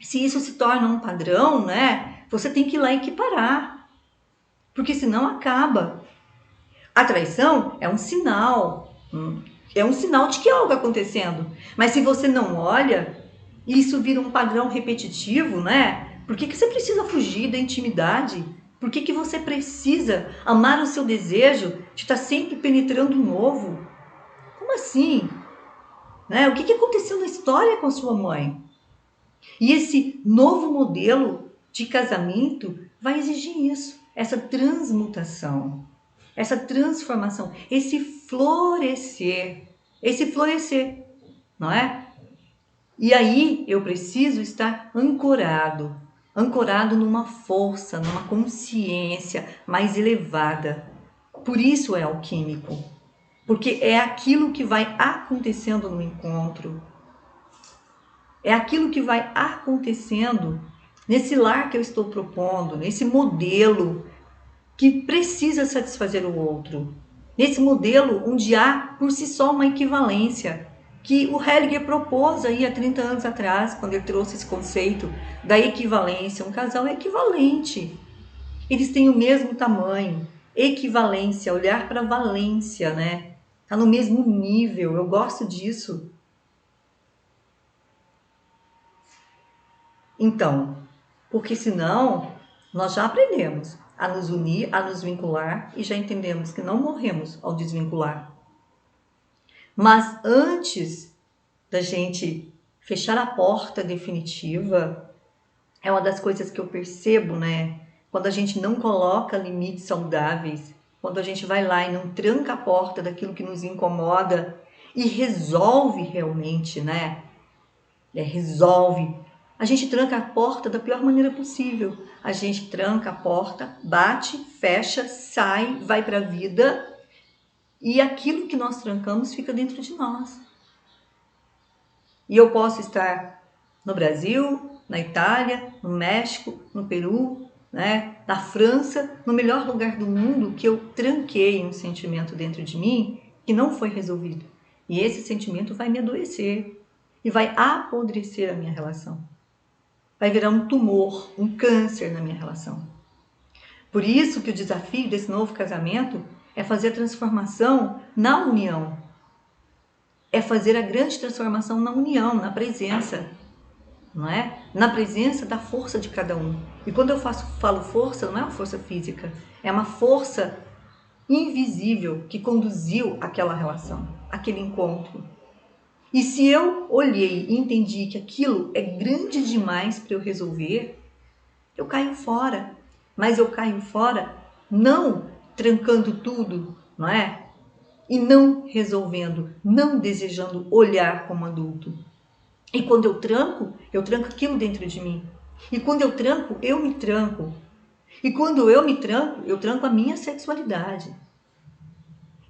Speaker 1: se isso se torna um padrão, né, você tem que ir lá equiparar, porque senão acaba. A traição é um sinal de que há algo acontecendo. Mas se você não olha, isso vira um padrão repetitivo, né? Por que você precisa fugir da intimidade? Por que você precisa amar o seu desejo de estar sempre penetrando o novo? Como assim? Né? O que aconteceu na história com a sua mãe? E esse novo modelo de casamento vai exigir isso, essa transmutação, essa transformação, esse florescer, não é? E aí eu preciso estar ancorado numa força, numa consciência mais elevada. Por isso é alquímico, porque é aquilo que vai acontecendo no encontro, é aquilo que vai acontecendo nesse lar que eu estou propondo, nesse modelo que precisa satisfazer o outro. Nesse modelo onde há por si só uma equivalência, que o Hellinger propôs aí há 30 anos atrás, quando ele trouxe esse conceito da equivalência. Um casal é equivalente. Eles têm o mesmo tamanho. Equivalência, olhar para a valência, né? Tá no mesmo nível, eu gosto disso. Então, porque senão nós já aprendemos a nos unir, a nos vincular e já entendemos que não morremos ao desvincular. Mas antes da gente fechar a porta definitiva, é uma das coisas que eu percebo, né? Quando a gente não coloca limites saudáveis, quando a gente vai lá e não tranca a porta daquilo que nos incomoda e resolve realmente, né? Resolve. A gente tranca a porta da pior maneira possível. A gente tranca a porta, bate, fecha, sai, vai para a vida e aquilo que nós trancamos fica dentro de nós. E eu posso estar no Brasil, na Itália, no México, no Peru, né, na França, no melhor lugar do mundo, que eu tranquei um sentimento dentro de mim que não foi resolvido. E esse sentimento vai me adoecer e vai apodrecer a minha relação. Vai virar um tumor, um câncer na minha relação. Por isso que o desafio desse novo casamento é fazer a transformação na união. É fazer a grande transformação na união, na presença, não é? Na presença da força de cada um. E quando eu falo força, não é uma força física, é uma força invisível que conduziu aquela relação, aquele encontro. E se eu olhei e entendi que aquilo é grande demais para eu resolver, eu caio fora. Mas eu caio fora não trancando tudo, não é? E não resolvendo, não desejando olhar como adulto. E quando eu tranco aquilo dentro de mim. E quando eu tranco, eu me tranco. E quando eu me tranco, eu tranco a minha sexualidade.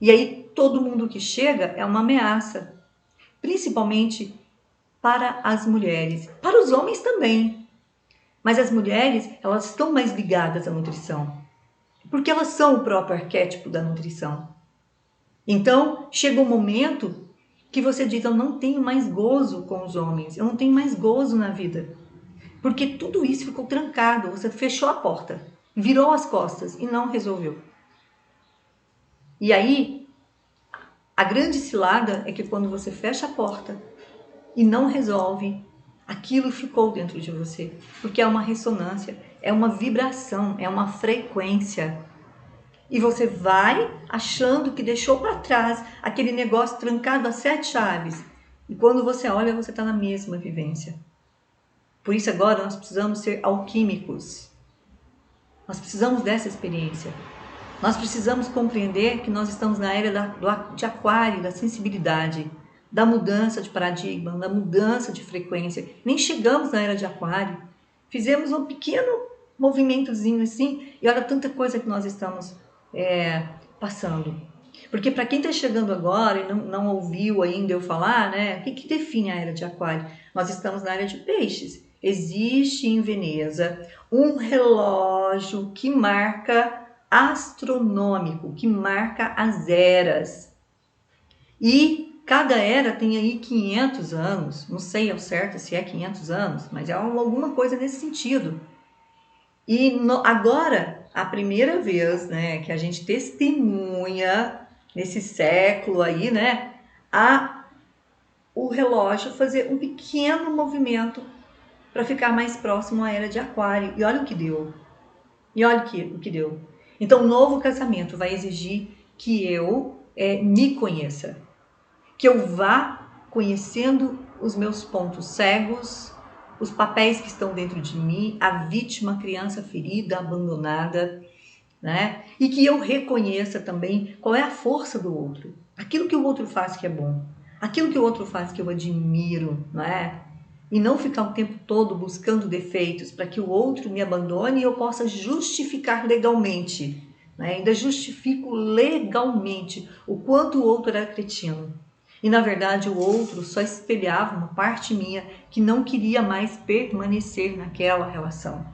Speaker 1: E aí todo mundo que chega é uma ameaça, principalmente para as mulheres, para os homens também. Mas as mulheres, elas estão mais ligadas à nutrição, porque elas são o próprio arquétipo da nutrição. Então, chega um momento que você diz, eu não tenho mais gozo com os homens, eu não tenho mais gozo na vida. Porque tudo isso ficou trancado, você fechou a porta, virou as costas e não resolveu. E aí, a grande cilada é que quando você fecha a porta e não resolve, aquilo ficou dentro de você. Porque é uma ressonância, é uma vibração, é uma frequência. E você vai achando que deixou para trás aquele negócio trancado a 7 chaves. E quando você olha, você está na mesma vivência. Por isso agora nós precisamos ser alquímicos. Nós precisamos dessa experiência. Nós precisamos compreender que nós estamos na era de aquário, da sensibilidade, da mudança de paradigma, da mudança de frequência. Nem chegamos na era de aquário. Fizemos um pequeno movimentozinho assim e olha tanta coisa que nós estamos passando. Porque para quem está chegando agora e não ouviu ainda eu falar, né? O que define a era de aquário? Nós estamos na era de peixes. Existe em Veneza um relógio que marca astronômico, que marca as eras. E cada era tem aí 500 anos, não sei ao certo se é 500 anos, mas é alguma coisa nesse sentido. E agora, a primeira vez, né, que a gente testemunha nesse século aí, né, o relógio fazer um pequeno movimento para ficar mais próximo à era de aquário. E olha o que deu. E olha o que deu. Então, o novo casamento vai exigir que eu me conheça. Que eu vá conhecendo os meus pontos cegos, os papéis que estão dentro de mim, a vítima, a criança ferida, abandonada, né? E que eu reconheça também qual é a força do outro. Aquilo que o outro faz que é bom. Aquilo que o outro faz que eu admiro, não é? E não ficar o tempo todo buscando defeitos para que o outro me abandone e eu possa justificar legalmente. Né? Ainda justifico legalmente o quanto o outro era cretino. E na verdade o outro só espelhava uma parte minha que não queria mais permanecer naquela relação.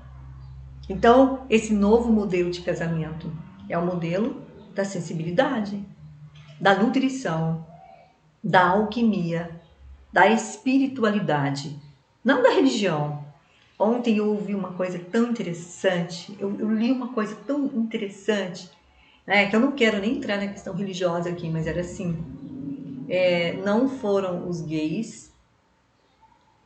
Speaker 1: Então, esse novo modelo de casamento é o modelo da sensibilidade, da nutrição, da alquimia, da espiritualidade, não da religião. Ontem eu ouvi uma coisa tão interessante, eu li uma coisa tão interessante, né, que eu não quero nem entrar na questão religiosa aqui, mas era assim, não foram os gays,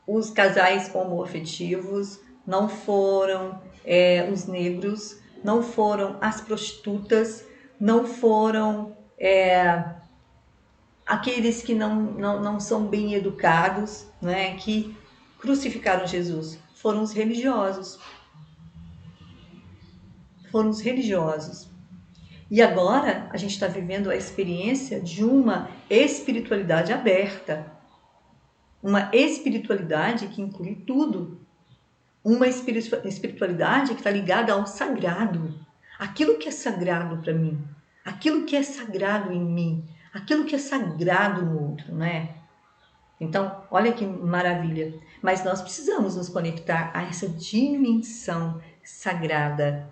Speaker 1: os casais homoafetivos, não foram os negros, não foram as prostitutas, não foram aqueles que não são bem educados, né, que crucificaram Jesus, foram os religiosos. Foram os religiosos. E agora a gente está vivendo a experiência de uma espiritualidade aberta, uma espiritualidade que inclui tudo, uma espiritualidade que está ligada ao sagrado, aquilo que é sagrado para mim, aquilo que é sagrado em mim, aquilo que é sagrado no outro, não é? Então, olha que maravilha. Mas nós precisamos nos conectar a essa dimensão sagrada,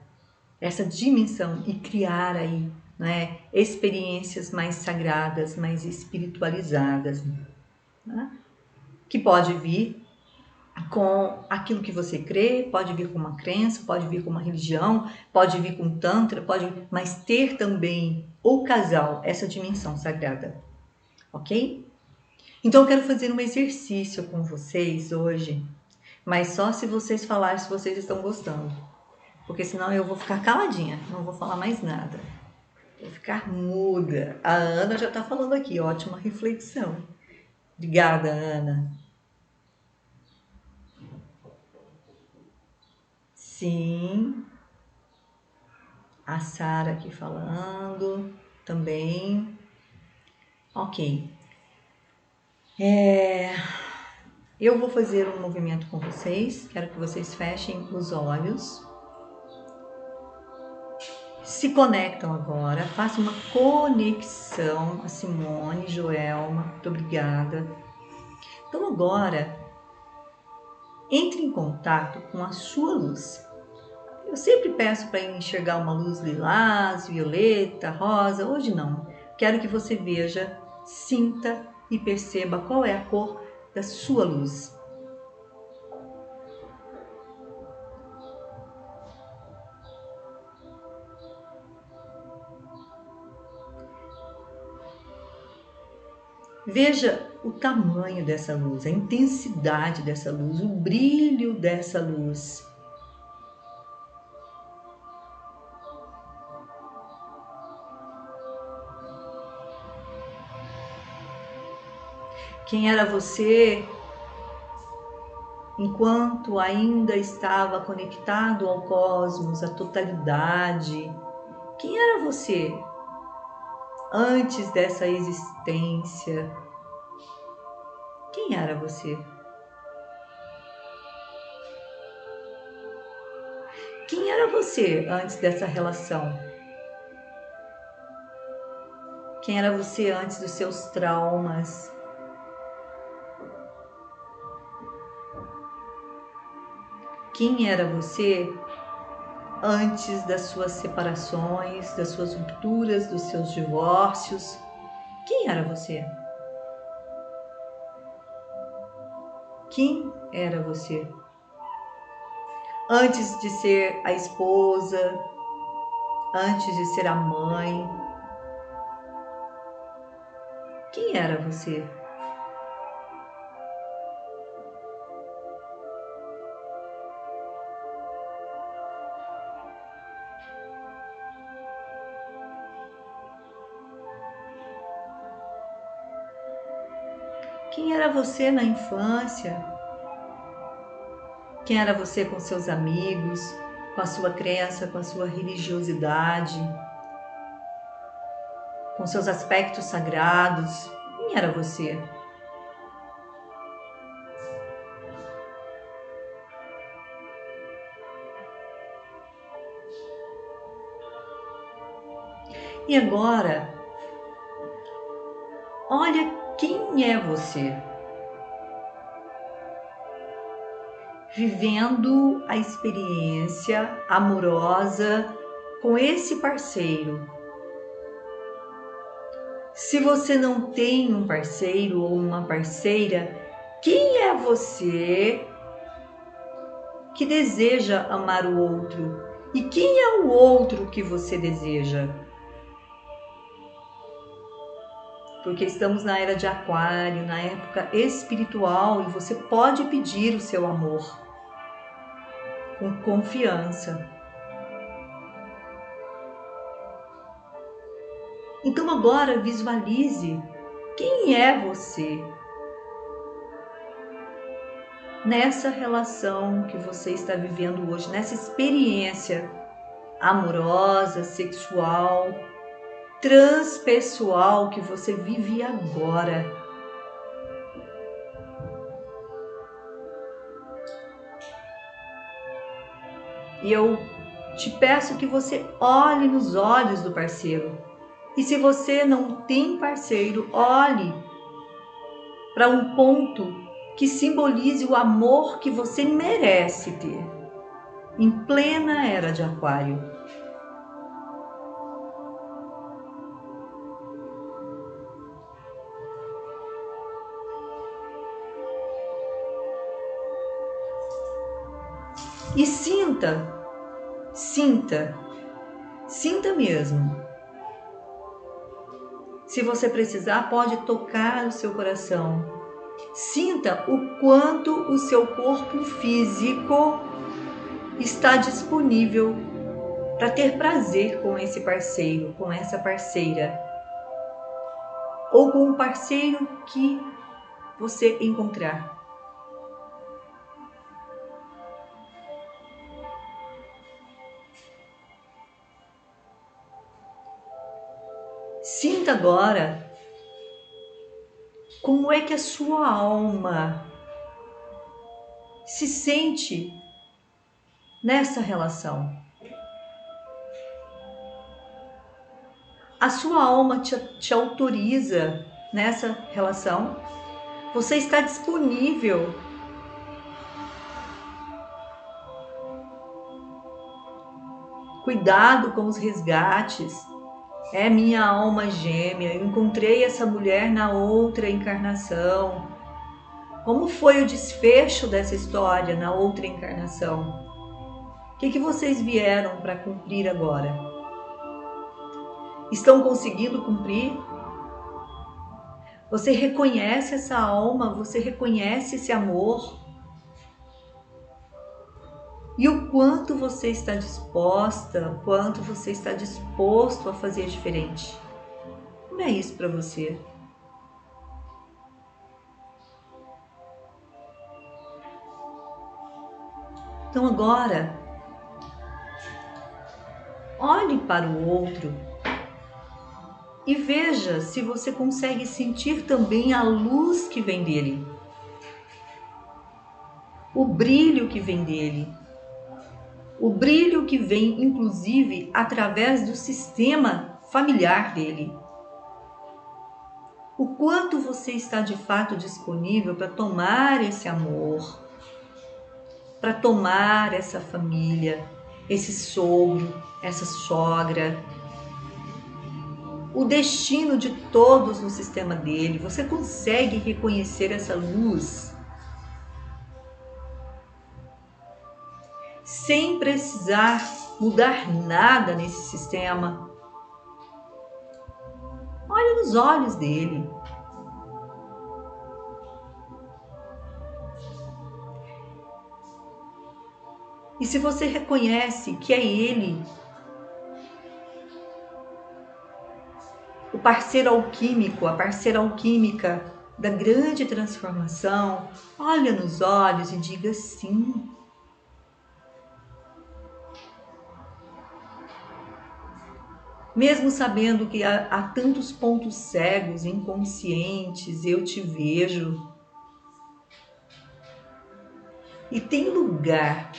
Speaker 1: essa dimensão e criar aí, né, experiências mais sagradas, mais espiritualizadas, né? Que pode vir com aquilo que você crê, pode vir com uma crença, pode vir com uma religião, pode vir com tantra, mas ter também o casal, essa dimensão sagrada, ok? Então eu quero fazer um exercício com vocês hoje, mas só se vocês falarem se vocês estão gostando, porque senão eu vou ficar caladinha, não vou falar mais nada, vou ficar muda. A Ana já está falando aqui, ótima reflexão. Obrigada, Ana. Sim, a Sara aqui falando também. Ok. Eu vou fazer um movimento com vocês. Quero que vocês fechem os olhos. Se conectam agora. Façam uma conexão. A Simone, Joelma, muito obrigada. Então agora, entre em contato com a sua luz. Eu sempre peço para enxergar uma luz lilás, violeta, rosa. Hoje não. Quero que você veja, sinta e perceba qual é a cor da sua luz. Veja o tamanho dessa luz, a intensidade dessa luz, o brilho dessa luz. Quem era você enquanto ainda estava conectado ao cosmos, à totalidade? Quem era você antes dessa existência? Quem era você? Quem era você antes dessa relação? Quem era você antes dos seus traumas? Quem era você antes das suas separações, das suas rupturas, dos seus divórcios? Quem era você? Quem era você? Antes de ser a esposa, antes de ser a mãe, quem era você? Quem era você na infância? Quem era você com seus amigos, com a sua crença, com a sua religiosidade, com seus aspectos sagrados? Quem era você? E agora, olha quem é você. Vivendo a experiência amorosa com esse parceiro. Se você não tem um parceiro ou uma parceira, quem é você que deseja amar o outro? E quem é o outro que você deseja? Porque estamos na era de Aquário, na época espiritual, e você pode pedir o seu amor com confiança. Então agora visualize Quem é você nessa relação que você está vivendo hoje, nessa experiência amorosa, sexual, transpessoal que você vive agora? E eu te peço que você olhe nos olhos do parceiro. E se você não tem parceiro, olhe para um ponto que simbolize o amor que você merece ter, em plena era de Aquário. E sinta mesmo. Se você precisar, pode tocar o seu coração. Sinta o quanto o seu corpo físico está disponível para ter prazer com esse parceiro, com essa parceira, ou com o parceiro que você encontrar. Sinta agora como é que a sua alma se sente nessa relação. A sua alma te autoriza nessa relação. Você está disponível cuidado com os resgates. É minha alma gêmea, eu encontrei essa mulher na outra encarnação. Como foi o desfecho dessa história na outra encarnação? O que vocês vieram para cumprir agora? Estão conseguindo cumprir? Você reconhece essa alma? Você reconhece esse amor? E o quanto você está disposta, o quanto você está disposto a fazer diferente? Como é isso para você? Então agora, olhe para o outro e veja se você consegue sentir também a luz que vem dele, o brilho que vem dele. O brilho que vem, inclusive, através do sistema familiar dele. O quanto você está de fato disponível para tomar esse amor, para tomar essa família, esse sogro, essa sogra, o destino de todos no sistema dele. Você consegue reconhecer essa luz sem precisar mudar nada nesse sistema? Olha nos olhos dele. E se você reconhece que é ele, o parceiro alquímico, a parceira alquímica da grande transformação, olha nos olhos e diga sim. Mesmo sabendo que há tantos pontos cegos, inconscientes, eu te vejo. E tem lugar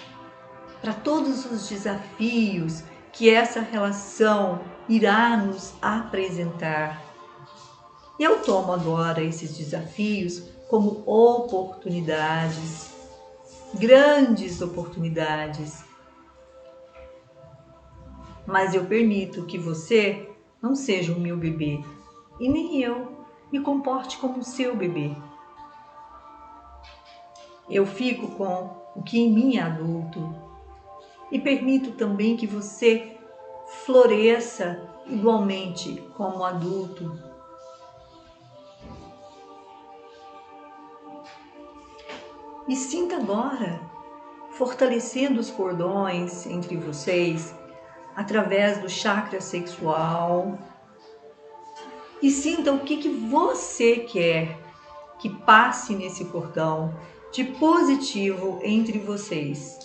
Speaker 1: para todos os desafios que essa relação irá nos apresentar. Eu tomo agora esses desafios como oportunidades, grandes oportunidades. Mas eu permito que você não seja o meu bebê e nem eu me comporte como o seu bebê. Eu fico com o que em mim é adulto e permito também que você floresça igualmente como adulto. E sinta agora, fortalecendo os cordões entre vocês, através do chakra sexual, E sinta o que você quer que passe nesse cordão de positivo entre vocês.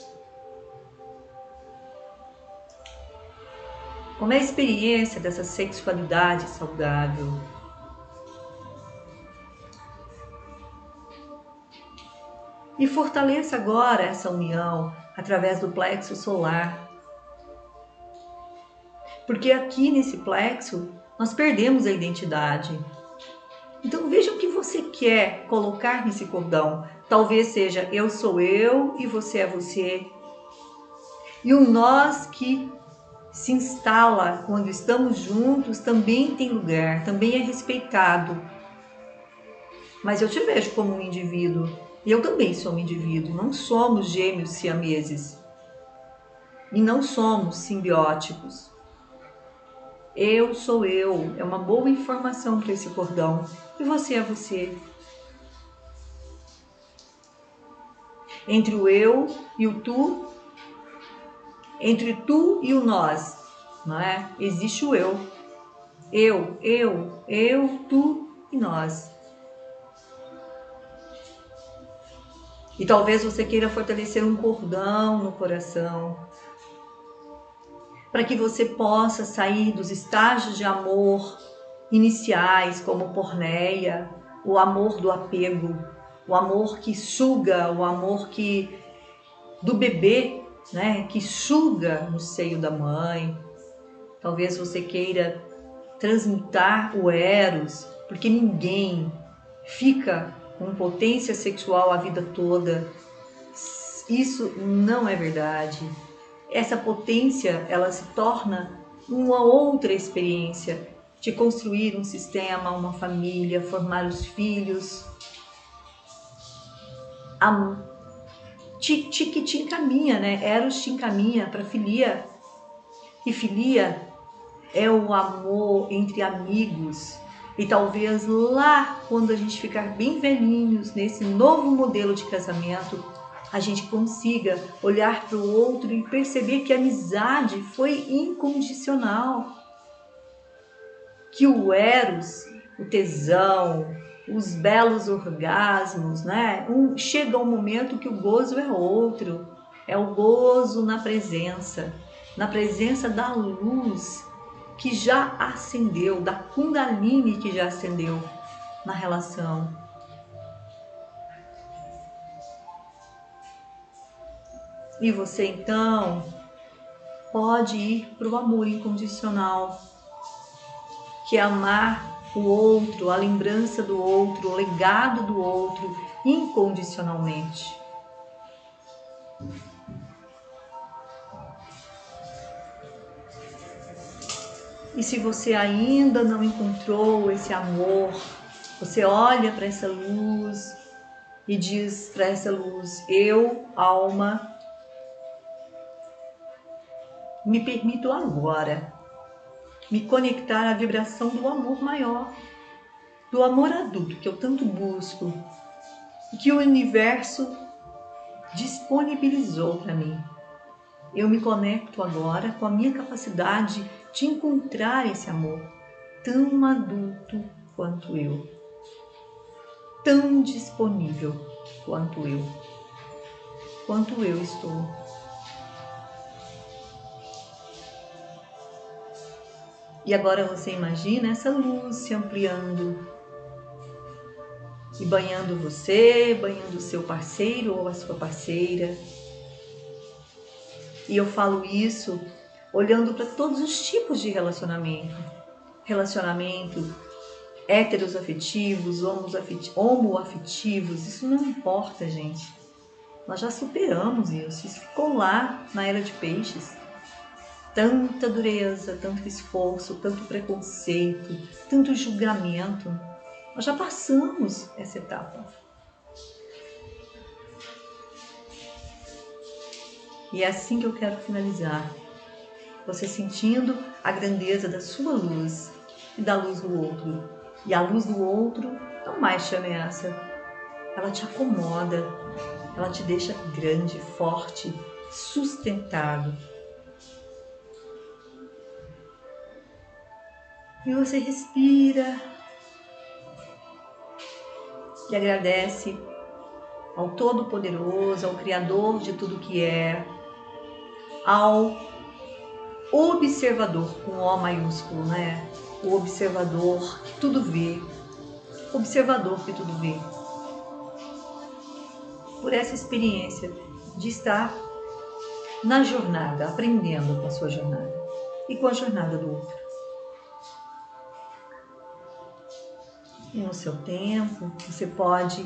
Speaker 1: Como é a experiência dessa sexualidade saudável? E fortaleça agora essa união através do plexo solar. Porque aqui nesse plexo nós perdemos a identidade. Então veja o que você quer colocar nesse cordão. Talvez seja eu sou eu e você é você. E o nós que se instala quando estamos juntos também tem lugar, também é respeitado. Mas eu te vejo como um indivíduo. E eu também sou um indivíduo. Não somos gêmeos siameses. E não somos simbióticos. Eu sou eu. É uma boa informação para esse cordão. E você é você. Entre o eu e o tu, entre tu e o nós, não é? Existe o eu. Eu, tu e nós. E talvez você queira fortalecer um cordão no coração, para que você possa sair dos estágios de amor iniciais, como porneia, o amor do apego, o amor que suga, o amor do bebê, né, que suga no seio da mãe. Talvez você queira transmutar o eros, porque ninguém fica com potência sexual a vida toda. Isso não é verdade. Essa potência, ela se torna uma outra experiência de construir um sistema, uma família, formar os filhos. Que te encaminha, né? Eros te encaminha para filia. E filia é o amor entre amigos. E talvez lá, quando a gente ficar bem velhinhos, nesse novo modelo de casamento, a gente consiga olhar para o outro e perceber que a amizade foi incondicional. Que o eros, o tesão, os belos orgasmos, né? Chega um momento que o gozo é outro. É o gozo na presença da luz que já acendeu, da Kundalini que já acendeu na relação. E você então pode ir para o amor incondicional, que é amar o outro, a lembrança do outro, o legado do outro incondicionalmente. E se você ainda não encontrou esse amor, você olha para essa luz e diz para essa luz: eu, alma, me permito agora me conectar à vibração do amor maior, do amor adulto que eu tanto busco e que o universo disponibilizou para mim. Eu me conecto agora com a minha capacidade de encontrar esse amor tão adulto quanto eu, tão disponível quanto eu estou. E agora você imagina essa luz se ampliando e banhando você, banhando o seu parceiro ou a sua parceira. E eu falo isso olhando para todos os tipos de relacionamento. Relacionamento héteros afetivos, homoafetivos, isso não importa, gente. Nós já superamos isso ficou lá na era de peixes. Tanta dureza, tanto esforço, tanto preconceito, tanto julgamento. Nós já passamos essa etapa. E é assim que eu quero finalizar. Você sentindo a grandeza da sua luz e da luz do outro. E a luz do outro não mais te ameaça. Ela te acomoda. Ela te deixa grande, forte, sustentado. E você respira e agradece ao Todo-Poderoso, ao Criador de tudo que é, ao observador, com O maiúsculo, né? O observador que tudo vê, observador que tudo vê, por essa experiência de estar na jornada, aprendendo com a sua jornada e com a jornada do outro. E no seu tempo, você pode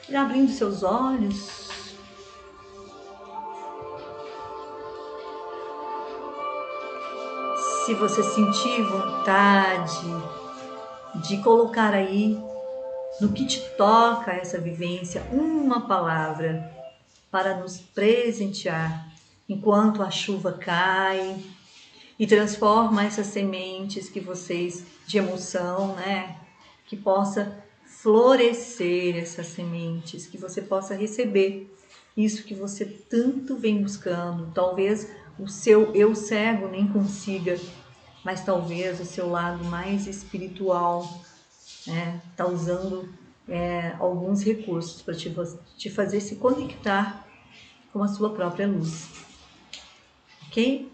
Speaker 1: ir abrindo seus olhos, se você sentir vontade de colocar aí no que te toca essa vivência uma palavra para nos presentear enquanto a chuva cai e transforma essas sementes que vocês de emoção, né, que possa florescer essas sementes, que você possa receber isso que você tanto vem buscando. Talvez o seu eu cego nem consiga, mas talvez o seu lado mais espiritual está usando alguns recursos para te fazer se conectar com a sua própria luz. Ok?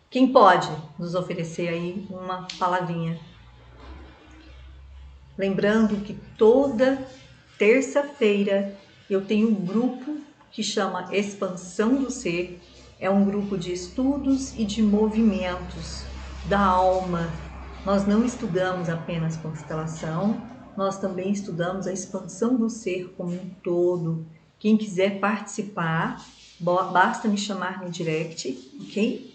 Speaker 1: Quem pode nos oferecer aí uma palavrinha? Lembrando que toda terça-feira eu tenho um grupo que chama Expansão do Ser. É um grupo de estudos e de movimentos da alma. Nós não estudamos apenas constelação, nós também estudamos a expansão do ser como um todo. Quem quiser participar, basta me chamar no direct, ok?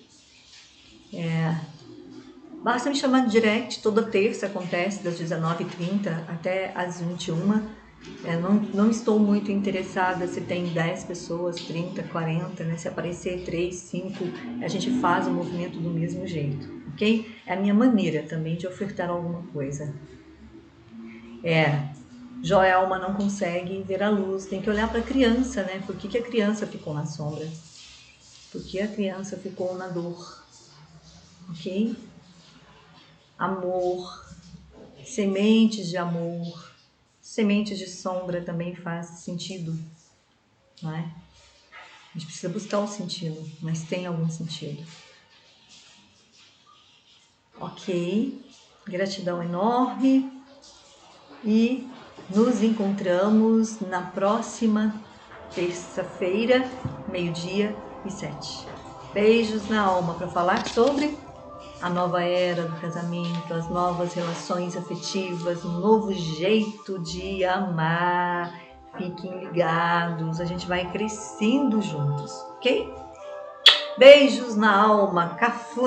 Speaker 1: Basta me chamar no direct, toda terça acontece das 19h30 até as 21h. Não estou muito interessada se tem 10 pessoas, 30, 40, né? Se aparecer 3, 5, a gente faz o movimento do mesmo jeito, ok? É a minha maneira também de ofertar alguma coisa. Joelma não consegue ver a luz, tem que olhar para a criança, né? Por que a criança ficou na sombra? Por que a criança ficou na dor? Ok? Amor, sementes de amor, sementes de sombra também faz sentido, não é? A gente precisa buscar um sentido, mas tem algum sentido. Ok, gratidão enorme e nos encontramos na próxima terça-feira, 12h07. Beijos na alma para falar sobre a nova era do casamento, as novas relações afetivas, um novo jeito de amar. Fiquem ligados, a gente vai crescendo juntos, ok? Beijos na alma, Cafu.